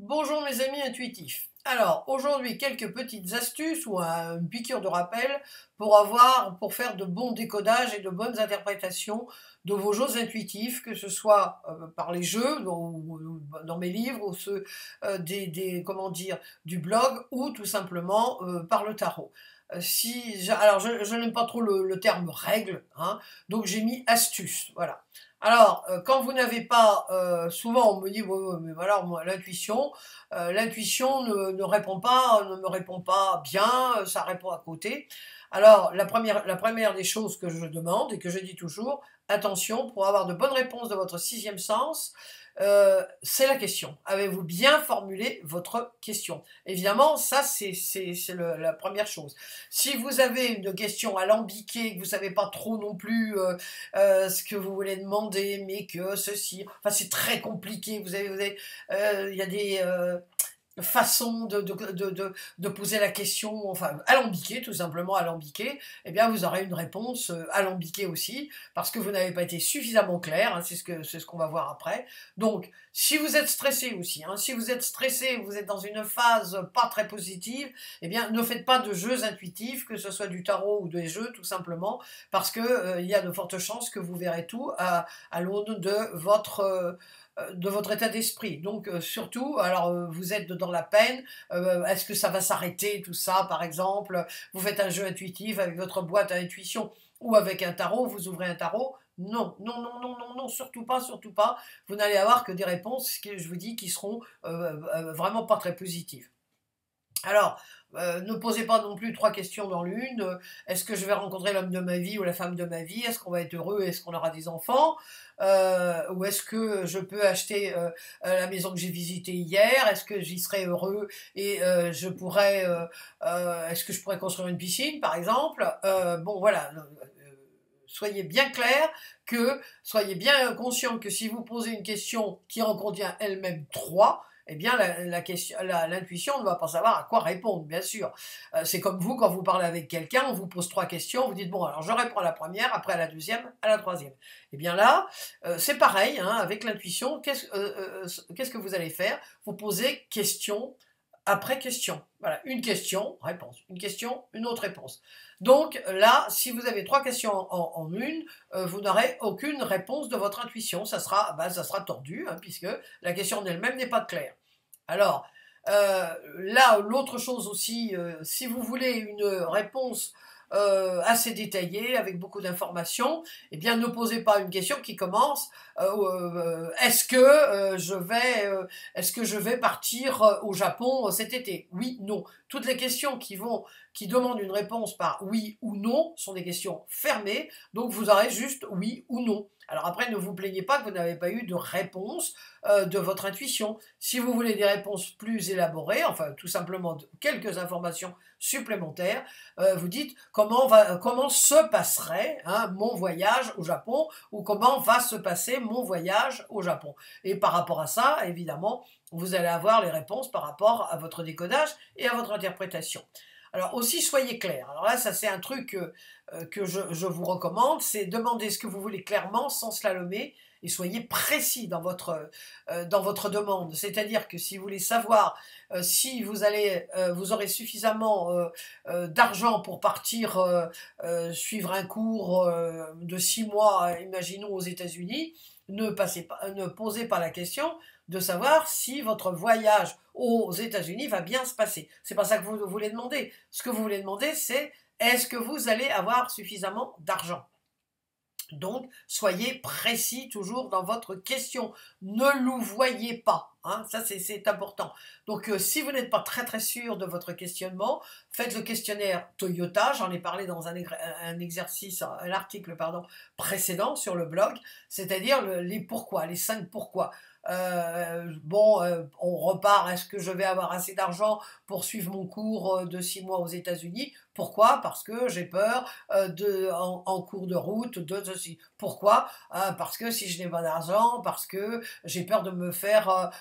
Bonjour mes amis intuitifs. Alors aujourd'hui quelques petites astuces ou une piqûre de rappel pour faire de bons décodages et de bonnes interprétations de vos jeux intuitifs, que ce soit par les jeux ou dans mes livres ou ceux comment dire, du blog ou tout simplement par le tarot. Alors je n'aime pas trop le terme règle, hein, donc j'ai mis astuce, voilà. Alors, quand vous n'avez pas, souvent on me dit, ouais, ouais, mais voilà, moi, l'intuition ne répond pas, ne me répond pas bien, ça répond à côté. Alors, la première des choses que je demande et que je dis toujours, attention, pour avoir de bonnes réponses de votre sixième sens, c'est la question. Avez-vous bien formulé votre question? Évidemment, ça, c'est la première chose. Si vous avez une question alambiquée, que vous ne savez pas trop non plus ce que vous voulez demander, mais que ceci, enfin c'est très compliqué, il y a des façons de poser la question, enfin alambiquée, tout simplement alambiquée, eh bien vous aurez une réponse alambiquée aussi, parce que vous n'avez pas été suffisamment clair, hein, c'est ce qu'on va voir après. Donc, si vous êtes stressé aussi, hein, si vous êtes stressé, vous êtes dans une phase pas très positive, eh bien ne faites pas de jeux intuitifs, que ce soit du tarot ou des jeux, tout simplement, parce que il y a de fortes chances que vous verrez tout à l'aune de votre état d'esprit. Donc surtout, alors vous êtes dans la peine, est-ce que ça va s'arrêter, tout ça, par exemple, vous faites un jeu intuitif avec votre boîte à intuition ou avec un tarot, vous ouvrez un tarot, non, non, non, non, non, non, surtout pas, surtout pas, vous n'allez avoir que des réponses, que je vous dis, qui seront vraiment pas très positives. Alors, ne posez pas non plus trois questions dans l'une. Est-ce que je vais rencontrer l'homme de ma vie ou la femme de ma vie? Est-ce qu'on va être heureux? Est-ce qu'on aura des enfants? Ou est-ce que je peux acheter la maison que j'ai visitée hier? Est-ce que j'y serai heureux et est-ce que je pourrais construire une piscine, par exemple? Bon, voilà. Soyez bien clair, soyez bien conscient que si vous posez une question qui en contient elle-même trois, eh bien l'intuition ne va pas savoir à quoi répondre, bien sûr. C'est comme vous, quand vous parlez avec quelqu'un, on vous pose trois questions, vous dites, bon, alors je réponds à la première, après à la deuxième, à la troisième. Eh bien là, c'est pareil, hein, avec l'intuition, qu'est-ce que vous allez faire? Vous posez question après question. Voilà, une question, réponse. Une question, une autre réponse. Donc là, si vous avez trois questions en une, vous n'aurez aucune réponse de votre intuition. Ça sera tordu, hein, puisque la question en elle-même n'est pas claire. Alors, là, l'autre chose aussi, si vous voulez une réponse assez détaillée, avec beaucoup d'informations, eh bien ne posez pas une question qui commence est-ce que je vais partir au Japon cet été? Oui, non. Toutes les questions qui demandent une réponse par oui ou non sont des questions fermées, donc vous aurez juste oui ou non. Alors après, ne vous plaignez pas que vous n'avez pas eu de réponse de votre intuition. Si vous voulez des réponses plus élaborées, enfin tout simplement quelques informations supplémentaires, vous dites comment se passerait, hein, mon voyage au Japon, ou comment va se passer mon voyage au Japon. Et par rapport à ça, évidemment, vous allez avoir les réponses par rapport à votre décodage et à votre interprétation. Alors aussi, soyez clair. Alors là, ça c'est un truc que je vous recommande, c'est demander ce que vous voulez clairement, sans slalomer, et soyez précis dans votre demande. C'est-à-dire que si vous voulez savoir si vous aurez suffisamment d'argent pour partir suivre un cours de 6 mois, imaginons aux États-Unis, ne posez pas la question de savoir si votre voyage aux États-Unis va bien se passer. C'est pas ça que vous voulez demander. Ce que vous voulez demander, c'est est-ce que vous allez avoir suffisamment d'argent? Donc, soyez précis toujours dans votre question. Ne louvoyez pas. Hein, ça, c'est important. Donc, si vous n'êtes pas très très sûr de votre questionnement, faites le questionnaire Toyota. J'en ai parlé dans un exercice, un article pardon, précédent sur le blog, c'est-à-dire les pourquoi, les 5 pourquoi. On repart, est-ce que je vais avoir assez d'argent pour suivre mon cours de 6 mois aux États-Unis? Pourquoi? Parce que j'ai peur en cours de route de ceci. Pourquoi? Parce que si je n'ai pas d'argent, parce que j'ai peur de me faire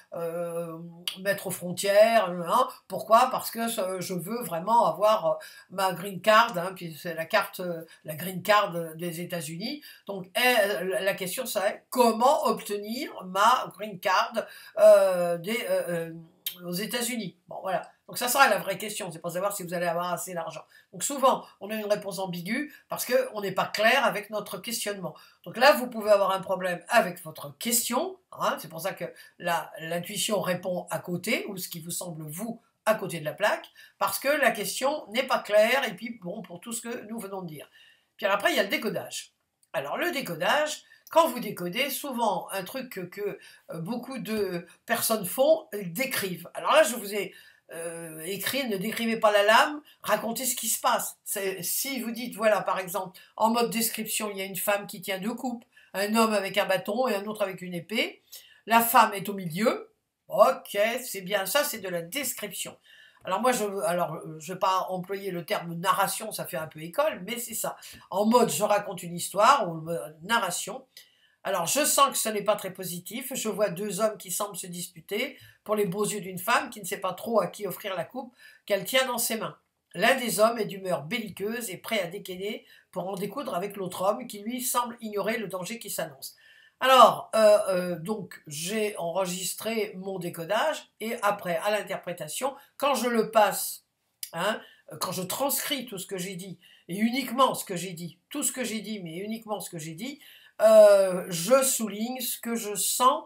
mettre aux frontières. Hein. Pourquoi? Parce que je veux vraiment avoir ma green card, hein, puis c'est la green card des États-Unis. Donc la question c'est comment obtenir ma green card aux États-Unis. Bon, voilà. Donc ça sera la vraie question, c'est pour savoir si vous allez avoir assez d'argent. Donc souvent, on a une réponse ambiguë parce qu'on n'est pas clair avec notre questionnement. Donc là, vous pouvez avoir un problème avec votre question. Hein, c'est pour ça que l'intuition répond à côté, ou ce qui vous semble, vous, à côté de la plaque, parce que la question n'est pas claire, et puis bon, pour tout ce que nous venons de dire. Puis après, il y a le décodage. Alors le décodage, quand vous décodez, souvent, un truc que beaucoup de personnes font, ils décrivent. Alors là, je vous ai écrit, ne décrivez pas la lame, racontez ce qui se passe. Si vous dites, voilà, par exemple, en mode description, il y a une femme qui tient deux coupes, un homme avec un bâton et un autre avec une épée, la femme est au milieu, ok, c'est bien ça, c'est de la description. Alors moi, je ne vais pas employer le terme narration, ça fait un peu école, mais c'est ça. En mode, je raconte une histoire, ou narration. Alors, je sens que ce n'est pas très positif. Je vois deux hommes qui semblent se disputer pour les beaux yeux d'une femme qui ne sait pas trop à qui offrir la coupe qu'elle tient dans ses mains. L'un des hommes est d'humeur belliqueuse et prêt à dégainer pour en découdre avec l'autre homme qui, lui, semble ignorer le danger qui s'annonce. Alors, donc, j'ai enregistré mon décodage et après, à l'interprétation, quand je le passe, hein, quand je transcris tout ce que j'ai dit, et uniquement ce que j'ai dit, tout ce que j'ai dit, mais uniquement ce que j'ai dit, je souligne ce que je sens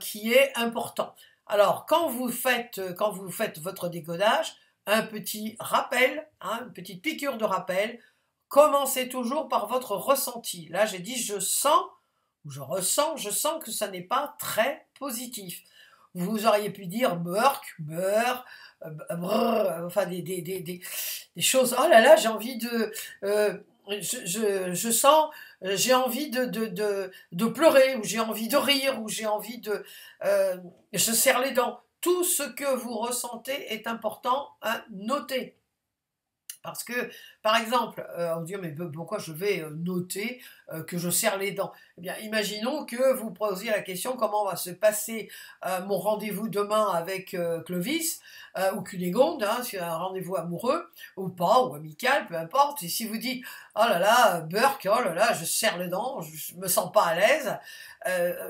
qui est important. Alors, quand vous faites votre décodage, un petit rappel, hein, une petite piqûre de rappel, commencez toujours par votre ressenti. Là, j'ai dit je sens, ou je sens que ça n'est pas très positif. Vous auriez pu dire beurre, enfin des choses, oh là là, j'ai envie de... je sens, j'ai envie de pleurer, ou j'ai envie de rire, ou j'ai envie de... je serre les dents. Tout ce que vous ressentez est important à noter. Parce que, par exemple, on dit, mais pourquoi je vais noter que je serre les dents? Eh bien, imaginons que vous posiez la question, comment va se passer mon rendez-vous demain avec Clovis, ou Cunégonde, hein, c'est un rendez-vous amoureux, ou pas, ou amical, peu importe. Et si vous dites, oh là là, Burke, oh là là, je serre les dents, je me sens pas à l'aise,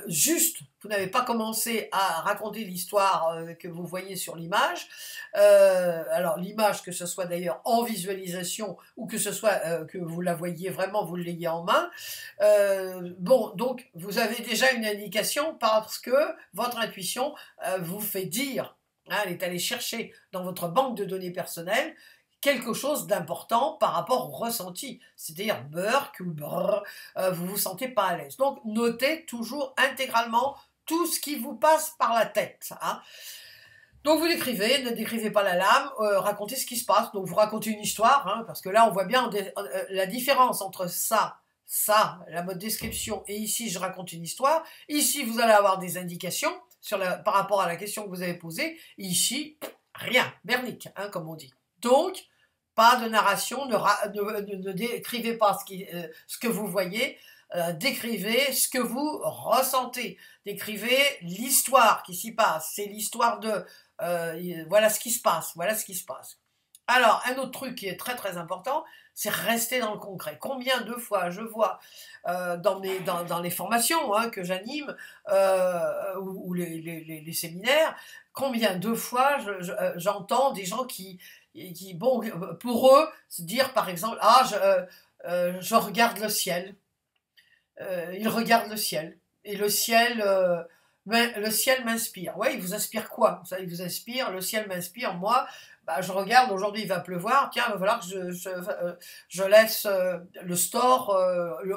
juste, vous n'avez pas commencé à raconter l'histoire que vous voyez sur l'image. Alors l'image, que ce soit d'ailleurs en visualisation ou que ce soit que vous la voyez vraiment, vous l'ayez en main. Bon, donc vous avez déjà une indication parce que votre intuition vous fait dire, hein, elle est allée chercher dans votre banque de données personnelles quelque chose d'important par rapport au ressenti, c'est-à-dire Burke ou brrr, vous vous sentez pas à l'aise. Donc notez toujours intégralement tout ce qui vous passe par la tête. Hein. Donc vous décrivez, ne décrivez pas la lame, racontez ce qui se passe. Donc vous racontez une histoire, hein, parce que là on voit bien la différence entre ça, la mode description, et ici je raconte une histoire. Ici vous allez avoir des indications par rapport à la question que vous avez posée. Ici, rien, bernique, hein, comme on dit. Donc, pas de narration, ne décrivez pas ce que vous voyez, décrivez ce que vous ressentez, décrivez l'histoire qui s'y passe, c'est l'histoire de voilà ce qui se passe, voilà ce qui se passe. Alors, un autre truc qui est très très important, c'est rester dans le concret. Combien de fois je vois dans les formations hein, que j'anime ou les séminaires, combien de fois j'entends des gens qui, bon, pour eux, se dire par exemple, ah, je regarde le ciel. Ils regardent le ciel. Et le ciel m'inspire. Ouais, il vous inspire quoi? Ça, il vous inspire, le ciel m'inspire, moi, bah, je regarde, aujourd'hui il va pleuvoir, tiens, il va falloir que je laisse le store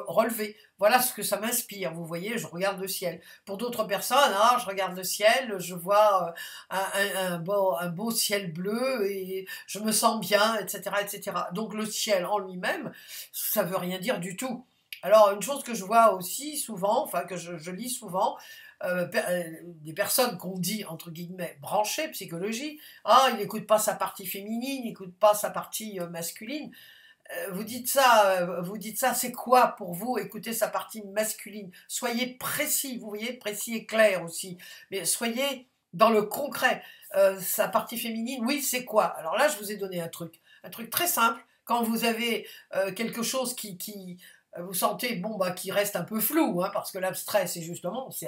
relever. Voilà ce que ça m'inspire, vous voyez, je regarde le ciel. Pour d'autres personnes, hein, je regarde le ciel, je vois un beau ciel bleu et je me sens bien, etc., etc. Donc le ciel en lui-même, ça veut rien dire du tout. Alors, une chose que je vois aussi souvent, enfin que je lis souvent, des personnes qu'on dit, entre guillemets, branchées, psychologie, ah, il n'écoute pas sa partie féminine, il n'écoute pas sa partie masculine. Vous dites ça, c'est quoi pour vous écouter sa partie masculine? Soyez précis, vous voyez, précis et clair aussi, mais soyez dans le concret. Sa partie féminine, oui, c'est quoi? Alors là, je vous ai donné un truc très simple. Quand vous avez quelque chose qui vous sentez bon bah qui reste un peu flou hein, parce que l'abstrait c'est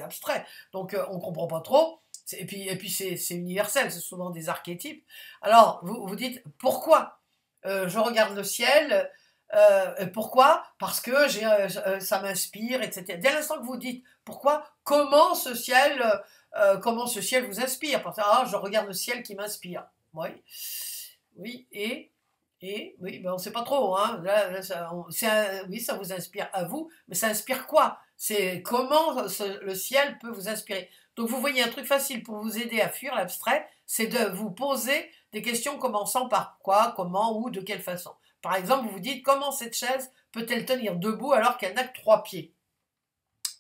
abstrait donc on comprend pas trop, Et puis c'est universel, c'est souvent des archétypes. Alors, vous dites, pourquoi je regarde le ciel? Pourquoi? Parce que ça m'inspire, etc. Dès l'instant que vous dites pourquoi, comment ce ciel vous inspire? Parce que je regarde le ciel qui m'inspire. Oui, oui, oui, ben on ne sait pas trop, hein. Oui, ça vous inspire à vous, mais ça inspire quoi? C'est comment le ciel peut vous inspirer. Donc vous voyez, un truc facile pour vous aider à fuir l'abstrait, c'est de vous poser des questions commençant par quoi, comment, où, de quelle façon. Par exemple, vous vous dites, comment cette chaise peut-elle tenir debout alors qu'elle n'a que 3 pieds?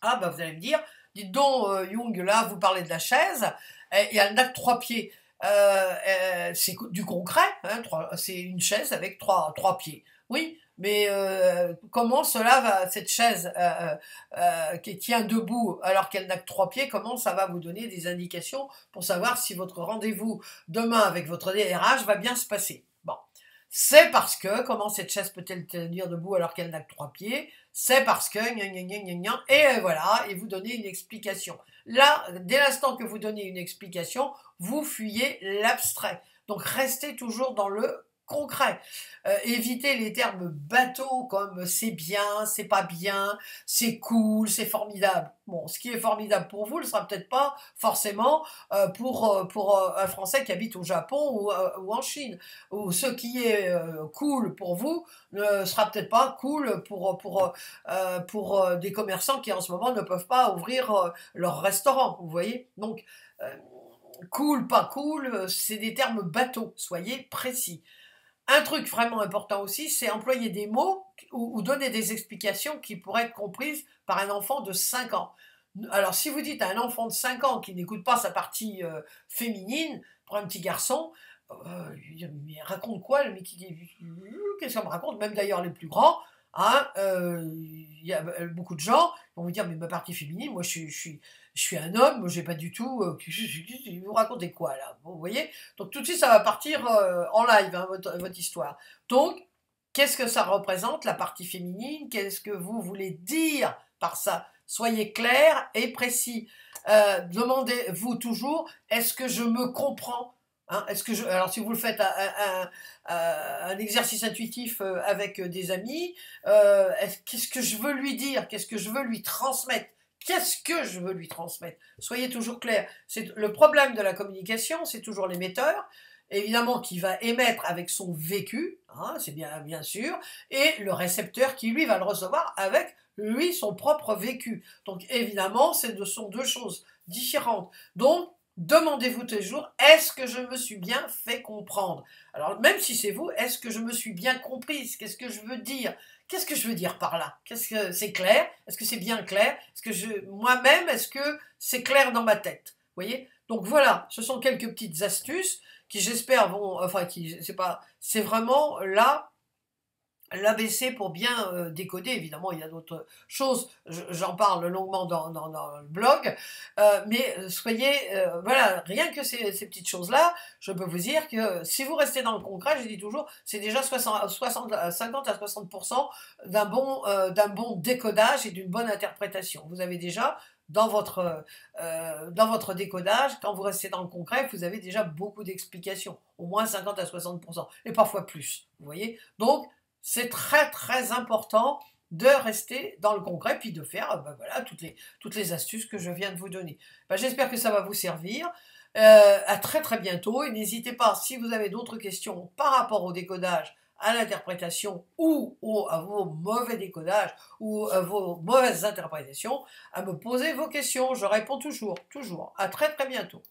Ah, bah vous allez me dire, dites donc, Jung, là, vous parlez de la chaise, et elle n'a que 3 pieds. C'est du concret, hein, c'est une chaise avec trois pieds. Oui, mais comment cette chaise qui tient debout alors qu'elle n'a que 3 pieds, comment ça va vous donner des indications pour savoir si votre rendez-vous demain avec votre DRH va bien se passer? Bon. C'est parce que, comment cette chaise peut-elle tenir debout alors qu'elle n'a que 3 pieds? C'est parce que, et voilà, et vous donnez une explication. Là, dès l'instant que vous donnez une explication, vous fuyez l'abstrait. Donc restez toujours dans le concret. Évitez les termes bateaux comme c'est bien, c'est pas bien, c'est cool, c'est formidable. Bon, ce qui est formidable pour vous ne sera peut-être pas forcément pour un Français qui habite au Japon ou en Chine. Ou ce qui est cool pour vous ne sera peut-être pas cool pour des commerçants qui en ce moment ne peuvent pas ouvrir leur restaurant, vous voyez. Donc, cool, pas cool, c'est des termes bateaux, soyez précis. Un truc vraiment important aussi, c'est employer des mots ou donner des explications qui pourraient être comprises par un enfant de 5 ans. Alors, si vous dites à un enfant de 5 ans qui n'écoute pas sa partie féminine, pour un petit garçon, mais raconte quoi, le mec? Qu'est-ce qu'on me raconte? Même d'ailleurs les plus grands, hein, il y a beaucoup de gens vont vous dire, mais ma partie féminine, moi je suis un homme, moi j'ai pas du tout, vous racontez quoi là? Vous voyez? Donc tout de suite ça va partir en live, hein, votre histoire. Donc, qu'est-ce que ça représente, la partie féminine? Qu'est-ce que vous voulez dire par ça? Soyez clair et précis. Demandez-vous toujours, est-ce que je me comprends? Hein, alors si vous le faites un exercice intuitif avec des amis, qu'est-ce que je veux lui dire? Qu'est-ce que je veux lui transmettre? Qu'est-ce que je veux lui transmettre? Soyez toujours clair. C'est le problème de la communication, c'est toujours l'émetteur, évidemment qui va émettre avec son vécu, hein, c'est bien sûr, et le récepteur qui lui va le recevoir avec lui son propre vécu. Donc évidemment, ce sont deux choses différentes. Donc demandez-vous toujours, est-ce que je me suis bien fait comprendre? Alors même si c'est vous, est-ce que je me suis bien comprise? Qu'est-ce que je veux dire? Qu'est-ce que je veux dire par là? Qu'est-ce que c'est clair? Est-ce que c'est bien clair? Moi-même, est-ce que c'est clair dans ma tête? Vous voyez? Donc voilà, ce sont quelques petites astuces qui j'espère c'est vraiment là l'ABC pour bien décoder. Évidemment, il y a d'autres choses, j'en parle longuement dans le blog, mais soyez, voilà, rien que ces petites choses-là, je peux vous dire que si vous restez dans le concret, je dis toujours, c'est déjà 50 à 60% d'un bon décodage et d'une bonne interprétation. Vous avez déjà dans votre décodage, quand vous restez dans le concret, vous avez déjà beaucoup d'explications, au moins 50 à 60%, et parfois plus, vous voyez. Donc, c'est très très important de rester dans le concret, puis de faire voilà, toutes les astuces que je viens de vous donner. J'espère que ça va vous servir. À très très bientôt, et n'hésitez pas, si vous avez d'autres questions par rapport au décodage, à l'interprétation ou à vos mauvais décodages ou à vos mauvaises interprétations, à me poser vos questions. Je réponds toujours, toujours. À très très bientôt.